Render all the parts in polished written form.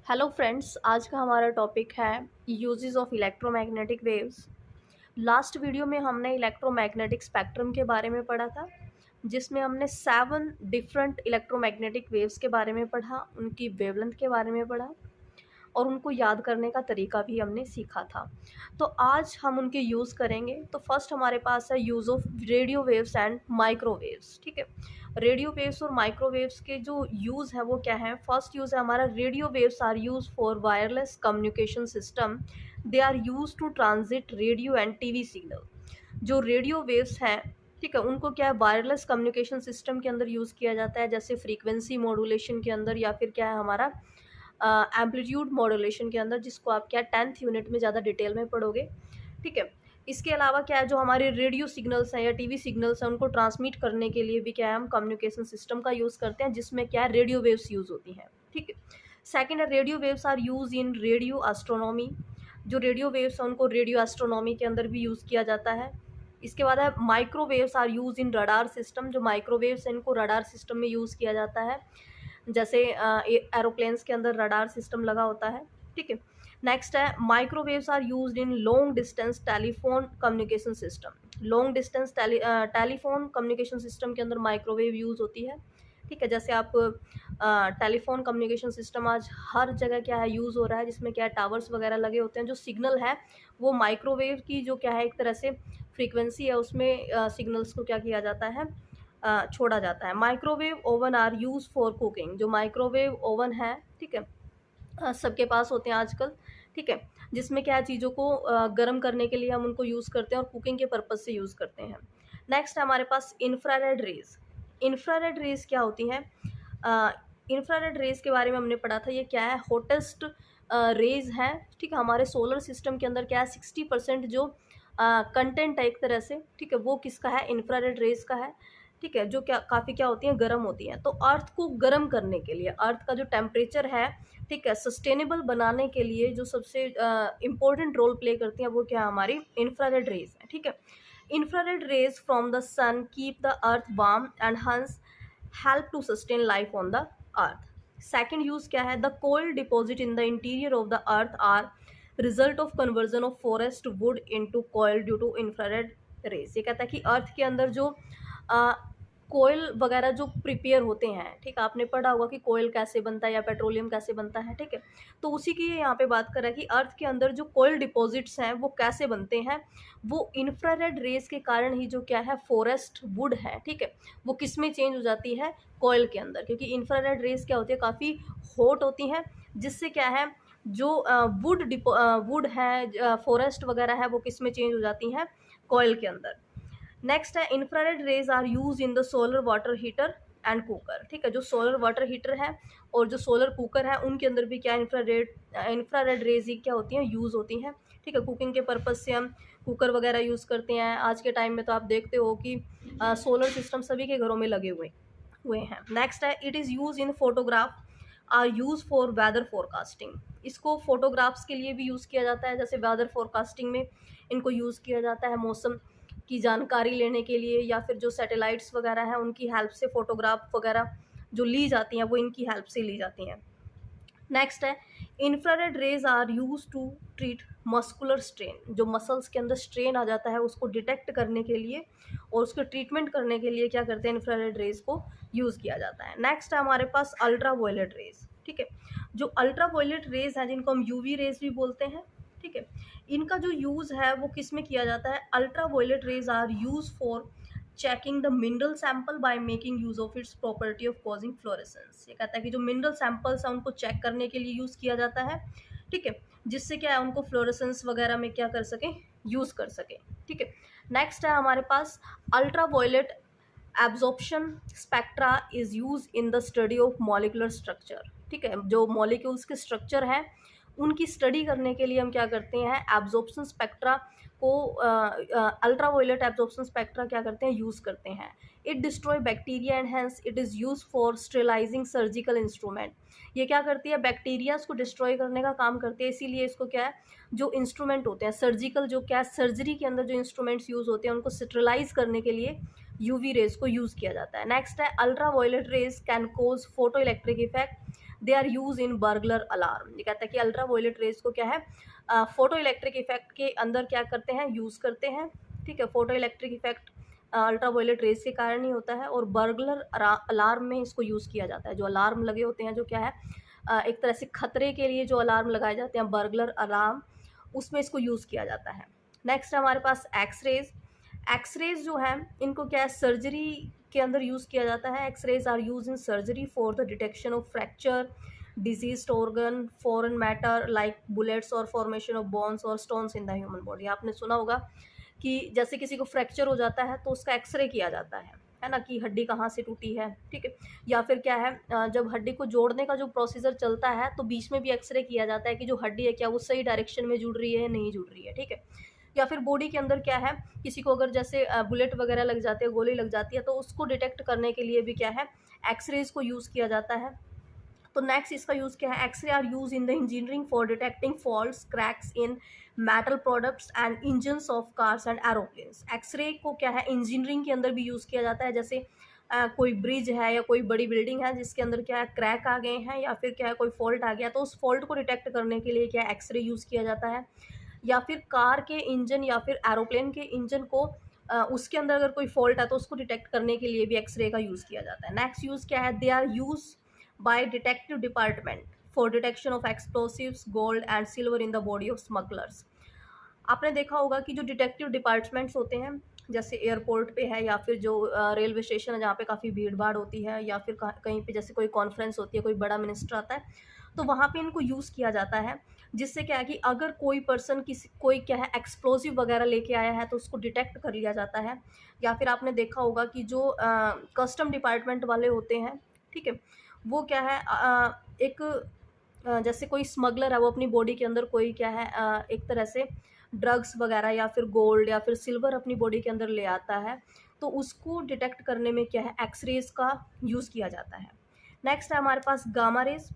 Hello friends, आज का हमारा टॉपिक है uses of electromagnetic waves. Last video में हमने इलेक्ट्रोमैग्नेटिक स्पेक्ट्रम के बारे में पढ़ा था, जिसमें हमने 7 डिफरेंट इलेक्ट्रोमैग्नेटिक वेव्स के बारे में पढ़ा, उनकी वेवलेंथ के बारे में पढ़ा और उनको याद करने का तरीका भी हमने सीखा था। तो आज हम उनके यूज़ करेंगे। तो फर्स्ट हमारे पास है use of radio waves and microwaves. ठीक है, रेडियो वेव्स और माइक्रोवेव्स के जो यूज़ है वो क्या है। फर्स्ट यूज़ है हमारा, radio waves are use for wireless communication system. They are use to transit radio and TV signal. जो रेडियो वेव्स हैं, ठीक है, उनको क्या है, वायरलेस कम्युनिकेशन सिस्टम के अंदर यूज़ किया जाता है, जैसे फ्रीक्वेंसी मॉड्यूलेशन के अंदर, या फिर क्या है हमारा एम्पलीट्यूड मॉड्यूलेशन के अंदर, जिसको आप क्या 10th यूनिट में ज़्यादा डिटेल में पढ़ोगे। ठीक है, इसके अलावा क्या है, जो हमारे रेडियो सिग्नल्स हैं या टीवी सिग्नल्स हैं, उनको ट्रांसमिट करने के लिए भी क्या है, हम कम्युनिकेशन सिस्टम का यूज़ करते हैं, जिसमें क्या है, रेडियो वेव्स यूज़ होती हैं। ठीक है, सेकेंड है, radio waves are use in radio astronomy. जो रेडियो वेव्स हैं उनको रेडियो एस्ट्रोनॉमी के अंदर भी यूज़ किया जाता है। इसके बाद है microwaves are use in radar system. जो माइक्रोवेव्स हैं इनको रडार सिस्टम में यूज़ किया जाता है, जैसे एरोप्लेन्स के अंदर रडार सिस्टम लगा होता है। ठीक है, नेक्स्ट है, microwaves are used in long distance telephone communication system. Long distance telephone communication system के अंदर माइक्रोवेव यूज़ होती है। ठीक है, जैसे आप टेलीफोन कम्युनिकेशन सिस्टम आज हर जगह क्या है यूज़ हो रहा है, जिसमें क्या है, टावर्स वगैरह लगे होते हैं। जो सिग्नल है वो माइक्रोवेव की जो क्या है, एक तरह से फ्रीक्वेंसी है, उसमें सिग्नल्स को क्या किया जाता है, छोड़ा जाता है। Microwave oven are use for cooking. जो माइक्रोवेव ओवन है, ठीक है, सबके पास होते हैं आजकल। ठीक है, जिसमें क्या है, चीज़ों को गर्म करने के लिए हम उनको यूज़ करते हैं और कुकिंग के पर्पज़ से यूज़ करते हैं। नेक्स्ट है हमारे पास इंफ्रारेड रेज। इंफ्रारेड रेज क्या होती हैं? इंफ्रारेड रेज के बारे में हमने पढ़ा था। ये क्या है, हॉटेस्ट रेज है। ठीक है, हमारे सोलर सिस्टम के अंदर क्या है, 60% जो कंटेंट है एक तरह से, ठीक है, वो किसका है, इंफ्रारेड रेज का है। ठीक है, जो क्या काफ़ी क्या होती हैं, गर्म होती हैं। तो अर्थ को गर्म करने के लिए, अर्थ का जो टेम्परेचर है, ठीक है, सस्टेनेबल बनाने के लिए जो सबसे इम्पोर्टेंट रोल प्ले करती हैं, वो क्या है, हमारी इंफ्रारेड रेज है। ठीक है, infrared rays from the sun keep the earth warm and hence help to sustain life on the earth. Second use क्या है, the coal deposit in the interior of the earth are result of conversion of forest wood into coal due to infrared rays. ये कहता है कि अर्थ के अंदर जो कोयल वगैरह जो प्रिपेयर होते हैं, ठीक है, आपने पढ़ा होगा कि कोयल कैसे बनता है या पेट्रोलियम कैसे बनता है। ठीक है, तो उसी की यहाँ पे बात कर रहा है कि अर्थ के अंदर जो कोयल डिपॉजिट्स हैं वो कैसे बनते हैं, वो इंफ्रारेड रेज के कारण ही जो क्या है, फॉरेस्ट वुड है, ठीक है, वो किस में चेंज हो जाती है, कोयल के अंदर। क्योंकि इंफ्रारेड रेज क्या होती है, काफ़ी हॉट होती हैं, जिससे क्या है, जो वुड है, फॉरेस्ट वगैरह है, वो किस में चेंज हो जाती हैं, कोयल के अंदर। नेक्स्ट है, infrared rays are use in the solar water heater and cooker. ठीक है, जो सोलर वाटर हीटर है और जो सोलर कुकर है, उनके अंदर भी क्या इंफ्रारेड रेज ही क्या होती हैं, यूज़ होती हैं। ठीक है, कुकिंग के पर्पज़ से हम कुकर वगैरह यूज़ करते हैं। आज के टाइम में तो आप देखते हो कि सोलर सिस्टम सभी के घरों में लगे हुए हैं। नेक्स्ट है, it is use in photograph are use for weather forecasting. इसको फोटोग्राफ्स के लिए भी यूज़ किया जाता है, जैसे वेदर फोरकास्टिंग में इनको यूज़ किया जाता है, मौसम की जानकारी लेने के लिए, या फिर जो सैटेलाइट्स वगैरह हैं उनकी हेल्प से फ़ोटोग्राफ वगैरह जो ली जाती हैं, वो इनकी हेल्प से ली जाती हैं। नेक्स्ट है, infrared rays are use to treat muscular strain. जो मसल्स के अंदर स्ट्रेन आ जाता है, उसको डिटेक्ट करने के लिए और उसको ट्रीटमेंट करने के लिए क्या करते हैं, इंफ्रारेड रेज को यूज़ किया जाता है। नेक्स्ट है हमारे पास अल्ट्रा वायलेट रेज। ठीक है, जो अल्ट्रा वायलेट रेज हैं, जिनको हम यूवी रेज भी बोलते हैं, ठीक है, इनका जो यूज़ है वो किस में किया जाता है, ultraviolet rays are use for checking the mineral sample by making use of its property of causing fluorescence. ये कहता है कि जो मिनरल सैंपल्स हैं उनको चेक करने के लिए यूज़ किया जाता है। ठीक है, जिससे क्या है, उनको फ्लोरेसेंस वगैरह में क्या कर सकें, यूज़ कर सकें। ठीक है, नेक्स्ट है हमारे पास ultra violet absorption spectra is use in the study of molecular structure. ठीक है, जो मॉलिक्यूल्स के स्ट्रक्चर हैं उनकी स्टडी करने के लिए हम क्या करते हैं, एब्जॉर्प्शन स्पेक्ट्रा को अल्ट्रा वायलेट एब्जॉर्प्शन स्पेक्ट्रा क्या करते हैं, यूज़ करते हैं। It destroy bacteria and hence it is use for sterilizing surgical instrument. ये क्या करती है, बैक्टीरियाज को डिस्ट्रॉय करने का काम करती है, इसीलिए इसको क्या है, जो इंस्ट्रूमेंट होते हैं सर्जिकल, जो क्या सर्जरी के अंदर जो इंस्ट्रूमेंट्स यूज़ होते हैं, उनको स्टेलाइज करने के लिए यूवी रेज को यूज़ किया जाता है। नेक्स्ट है, ultraviolet rays can cause photoelectric effect they are use in burglar alarm. ये कहता है कि अल्ट्रा वायलेट रेज को क्या है, फोटो इलेक्ट्रिक इफेक्ट के अंदर क्या करते हैं, यूज़ करते हैं। ठीक है, photoelectric effect ultraviolet rays के कारण ही होता है, और बर्गलर अलार्म में इसको यूज़ किया जाता है। जो अलार्म लगे होते हैं, जो क्या है एक तरह से खतरे के लिए जो अलार्म लगाए जाते हैं, बर्गलर अलार्म, उसमें इसको यूज़ किया जाता है। नेक्स्ट है हमारे पास एक्सरेज। एक्सरेज जो है इनको क्या है, सर्जरी के अंदर यूज़ किया जाता है। X rays are use in surgery for the detection of fracture, diseased organ, foreign matter like bullets और फॉर्मेशन ऑफ बोन्स और stones in the human body. आपने सुना होगा कि जैसे किसी को फ्रैक्चर हो जाता है तो उसका एक्सरे किया जाता है ना, कि हड्डी कहाँ से टूटी है। ठीक है, या फिर क्या है जब हड्डी को जोड़ने का जो प्रोसीजर चलता है तो बीच में भी एक्सरे किया जाता है कि जो हड्डी है क्या वो सही डायरेक्शन में जुड़ रही है, नहीं जुड़ रही है। ठीक है, या फिर बॉडी के अंदर क्या है, किसी को अगर जैसे बुलेट वगैरह लग जाती है, गोली लग जाती है, तो उसको डिटेक्ट करने के लिए भी क्या है, एक्सरेज को यूज़ किया जाता है। तो नेक्स्ट इसका यूज़ क्या है, X ray are use in the engineering for detecting faults, cracks in metal products and engines of cars and aeroplanes. X ray को क्या है, इंजीनियरिंग के अंदर भी यूज़ किया जाता है। जैसे कोई ब्रिज है या कोई बड़ी बिल्डिंग है जिसके अंदर क्या है, क्रैक आ गए हैं या फिर क्या है कोई फॉल्ट आ गया, तो उस फॉल्ट को डिटेक्ट करने के लिए क्या है, एक्सरे यूज़ किया जाता है। या फिर कार के इंजन या फिर एरोप्लेन के इंजन को उसके अंदर अगर कोई फॉल्ट है तो उसको डिटेक्ट करने के लिए भी एक्सरे का यूज़ किया जाता है। नेक्स्ट यूज़ क्या है, they are use by detective department for detection of explosives, gold and silver in the body of smugglers. आपने देखा होगा कि जो डिटेक्टिव डिपार्टमेंट्स होते हैं, जैसे एयरपोर्ट पे है या फिर जो रेलवे स्टेशन है जहाँ पे काफ़ी भीड़ भाड़ होती है, या फिर कहीं पे जैसे कोई कॉन्फ्रेंस होती है, कोई बड़ा मिनिस्टर आता है, तो वहाँ पे इनको यूज़ किया जाता है। जिससे क्या है कि अगर कोई पर्सन कोई क्या है एक्सप्लोसिव वगैरह लेके आया है तो उसको डिटेक्ट कर लिया जाता है। या फिर आपने देखा होगा कि जो कस्टम डिपार्टमेंट वाले होते हैं, ठीक है, वो क्या है एक जैसे कोई स्मगलर है, वो अपनी बॉडी के अंदर कोई क्या है एक तरह से ड्रग्स वगैरह या फिर गोल्ड या फिर सिल्वर अपनी बॉडी के अंदर ले आता है, तो उसको डिटेक्ट करने में क्या है, एक्सरेज का यूज़ किया जाता है। नेक्स्ट है हमारे पास गामा रेज।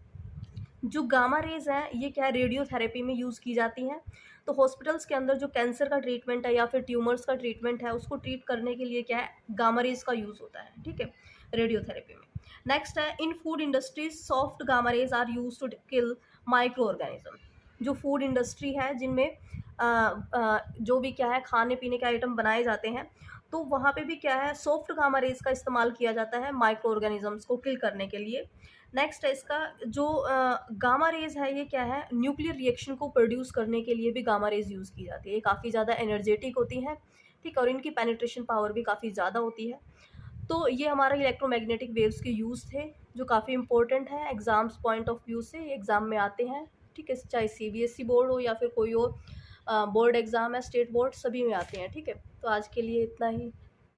जो गामा रेज है ये क्या है, रेडियोथेरेपी में यूज़ की जाती हैं। तो हॉस्पिटल्स के अंदर जो कैंसर का ट्रीटमेंट है या फिर ट्यूमर्स का ट्रीटमेंट है, उसको ट्रीट करने के लिए क्या है, गामा रेज का यूज़ होता है। ठीक है, रेडियोथेरेपी में। नेक्स्ट है, in food industries soft gamma rays are use to kill microorganism. जो फूड इंडस्ट्री है जिनमें जो भी क्या है खाने पीने के आइटम बनाए जाते हैं, तो वहाँ पे भी क्या है, सॉफ्ट गामा रेज का इस्तेमाल किया जाता है माइक्रो ऑर्गेनिजम्स को किल करने के लिए। नेक्स्ट है इसका जो गामा रेज है, ये क्या है, न्यूक्लियर रिएक्शन को प्रोड्यूस करने के लिए भी गामा रेज यूज़ की जाती है। ये काफ़ी ज़्यादा एनर्जेटिक होती है, ठीक, और इनकी पेनिट्रेशन पावर भी काफ़ी ज़्यादा होती है। तो ये हमारे इलेक्ट्रोमैग्नेटिक वेव्स के यूज़ थे, जो काफ़ी इंपॉर्टेंट है एग्ज़ाम्स पॉइंट ऑफ व्यू से, ये एग्ज़ाम में आते हैं। ठीक है, चाहे सीबीएसई बोर्ड हो या फिर कोई और बोर्ड एग्ज़ाम है, स्टेट बोर्ड, सभी में आते हैं। ठीक है, तो आज के लिए इतना ही।